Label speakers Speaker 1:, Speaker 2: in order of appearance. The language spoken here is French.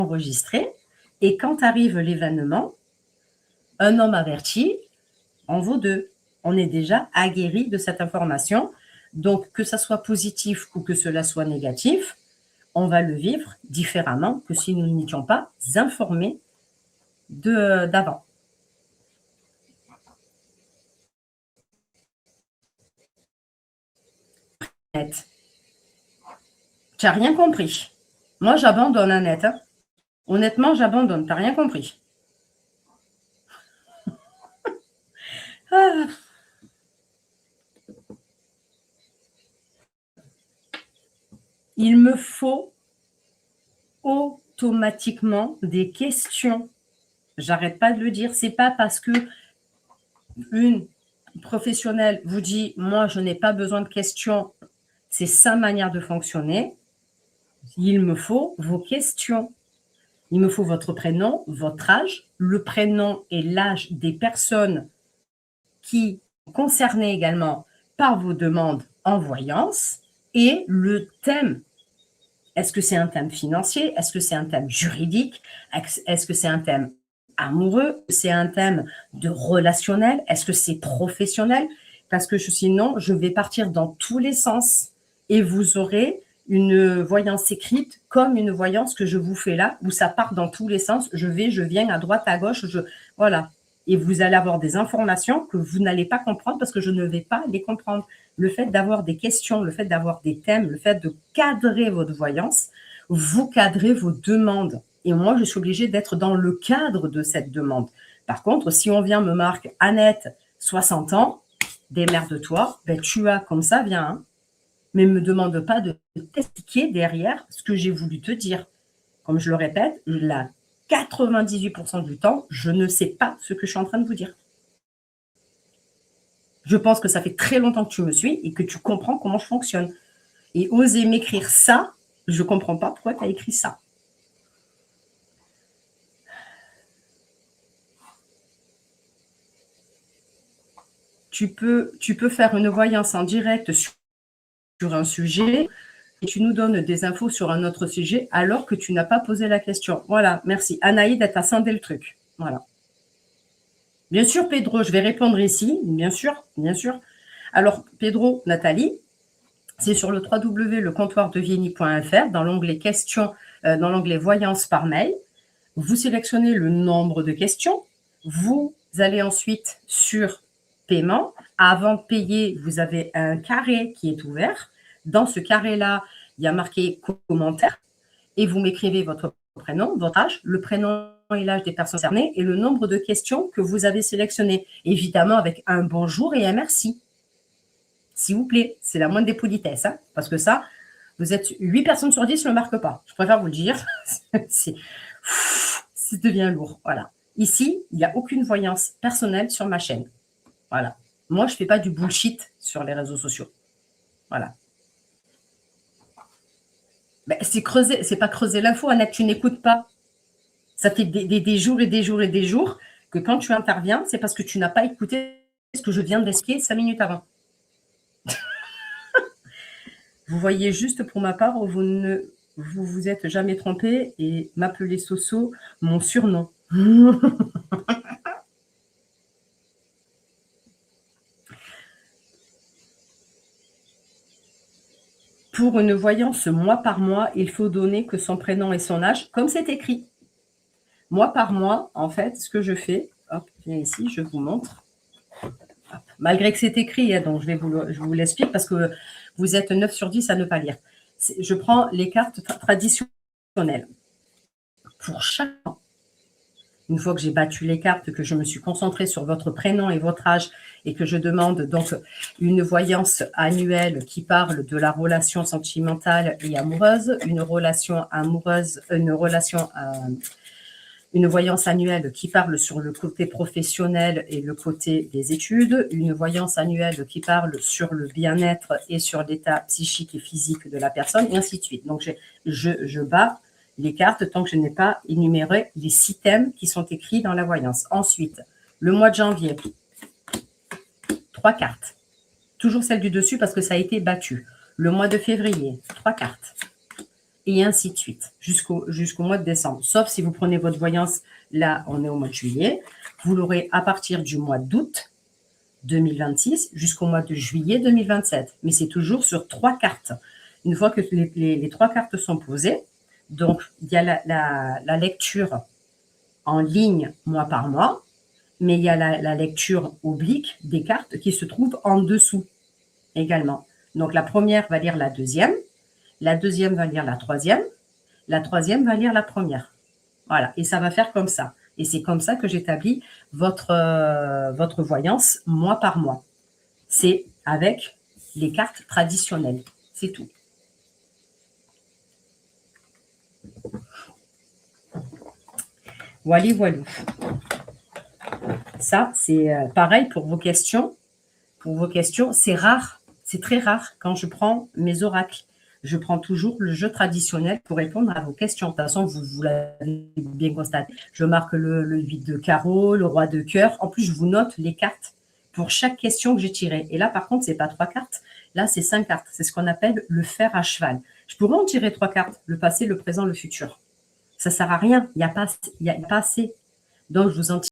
Speaker 1: enregistré. Et quand arrive l'événement, un homme averti en vaut deux. On est déjà aguerri de cette information. Donc, que ça soit positif ou que cela soit négatif, on va le vivre différemment que si nous n'étions pas informés d'avant. Tu n'as rien compris. Moi, j'abandonne, Annette. Hein. Honnêtement, j'abandonne. Tu n'as rien compris. Ah. Il me faut automatiquement des questions. J'arrête pas de le dire. C'est pas parce que une professionnelle vous dit « moi, je n'ai pas besoin de questions », c'est sa manière de fonctionner. Il me faut vos questions. Il me faut votre prénom, votre âge, le prénom et l'âge des personnes qui sont concernées également par vos demandes en voyance et le thème. Est-ce que c'est un thème financier? Est-ce que c'est un thème juridique? Est-ce que c'est un thème amoureux? C'est un thème de relationnel? Est-ce que c'est professionnel? Parce que sinon, je vais partir dans tous les sens et vous aurez une voyance écrite comme une voyance que je vous fais là, où ça part dans tous les sens. Je viens à droite, à gauche, voilà. Et vous allez avoir des informations que vous n'allez pas comprendre parce que je ne vais pas les comprendre. Le fait d'avoir des questions, le fait d'avoir des thèmes, le fait de cadrer votre voyance, vous cadrez vos demandes. Et moi, je suis obligée d'être dans le cadre de cette demande. Par contre, si on vient me marque Annette, 60 ans, démerde-toi, ben tu as comme ça, viens. Hein. Mais ne me demande pas de t'expliquer derrière ce que j'ai voulu te dire. Comme je le répète, la 98% du temps, je ne sais pas ce que je suis en train de vous dire. Je pense que ça fait très longtemps que tu me suis et que tu comprends comment je fonctionne. Et oser m'écrire ça, je ne comprends pas pourquoi tu as écrit ça. Tu peux faire une voyance en direct sur un sujet et tu nous donnes des infos sur un autre sujet alors que tu n'as pas posé la question. Voilà, merci. Anaïd, elle t'a scindé le truc. Voilà. Bien sûr, Pedro, je vais répondre ici. Bien sûr, bien sûr. Alors, Pedro, Nathalie, c'est sur le www.lecomptoirdevieny.fr dans l'onglet questions, dans l'onglet voyance par mail. Vous sélectionnez le nombre de questions. Vous allez ensuite sur paiement. Avant de payer, vous avez un carré qui est ouvert. Dans ce carré-là, il y a marqué commentaire et vous m'écrivez votre prénom, votre âge, le prénom et l'âge des personnes concernées et le nombre de questions que vous avez sélectionnées. Évidemment, avec un bonjour et un merci. S'il vous plaît, c'est la moindre des politesses. Hein, parce que ça, vous êtes 8 personnes sur 10 ne le marquent pas. Je préfère vous le dire. Ça devient lourd. Voilà. Ici, il n'y a aucune voyance personnelle sur ma chaîne. Voilà. Moi, je ne fais pas du bullshit sur les réseaux sociaux. Voilà. Ben, c'est pas creuser l'info, Annette, tu n'écoutes pas. Ça fait des jours et des jours et des jours que quand tu interviens, c'est parce que tu n'as pas écouté ce que je viens d'expliquer 5 minutes avant. Vous voyez juste pour ma part, vous ne vous êtes jamais trompé et m'appeler Soso, mon surnom. Pour une voyance mois par mois, il faut donner que son prénom et son âge, comme c'est écrit. Mois par mois, en fait, ce que je fais, hop, viens ici, je vous montre. Hop. Malgré que c'est écrit, hein, donc je vous l'explique parce que vous êtes 9 sur 10 à ne pas lire. Je prends les cartes traditionnelles. Pour chaque an, une fois que j'ai battu les cartes, que je me suis concentrée sur votre prénom et votre âge et que je demande donc une voyance annuelle qui parle de la relation sentimentale et amoureuse, une voyance annuelle qui parle sur le côté professionnel et le côté des études, une voyance annuelle qui parle sur le bien-être et sur l'état psychique et physique de la personne, et ainsi de suite. Donc, je bats les cartes tant que je n'ai pas énuméré les 6 thèmes qui sont écrits dans la voyance. Ensuite, le mois de janvier, 3 cartes. Toujours celle du dessus parce que ça a été battu. Le mois de février, 3 cartes. et ainsi de suite, jusqu'au mois de décembre. Sauf si vous prenez votre voyance, là, on est au mois de juillet, vous l'aurez à partir du mois d'août 2026 jusqu'au mois de juillet 2027. Mais c'est toujours sur 3 cartes. Une fois que les 3 cartes sont posées, donc il y a la lecture en ligne mois par mois, mais il y a la lecture oblique des cartes qui se trouve en dessous également. Donc la première va lire la deuxième va lire la troisième va lire la première. Voilà, et ça va faire comme ça. Et c'est comme ça que j'établis votre voyance mois par mois. C'est avec les cartes traditionnelles, c'est tout. Voilà, voilà. Ça, c'est pareil pour vos questions. Pour vos questions, c'est rare, c'est très rare quand je prends mes oracles. Je prends toujours le jeu traditionnel pour répondre à vos questions. De toute façon, vous l'avez bien constaté. Je marque le 8 de carreau, le roi de cœur. En plus, je vous note les cartes pour chaque question que j'ai tirée. Et là, par contre, ce n'est pas 3 cartes. Là, c'est 5 cartes. C'est ce qu'on appelle le fer à cheval. Je pourrais en tirer 3 cartes, le passé, le présent, le futur. Ça ne sert à rien. Il n'y a pas assez. Donc, je vous en tire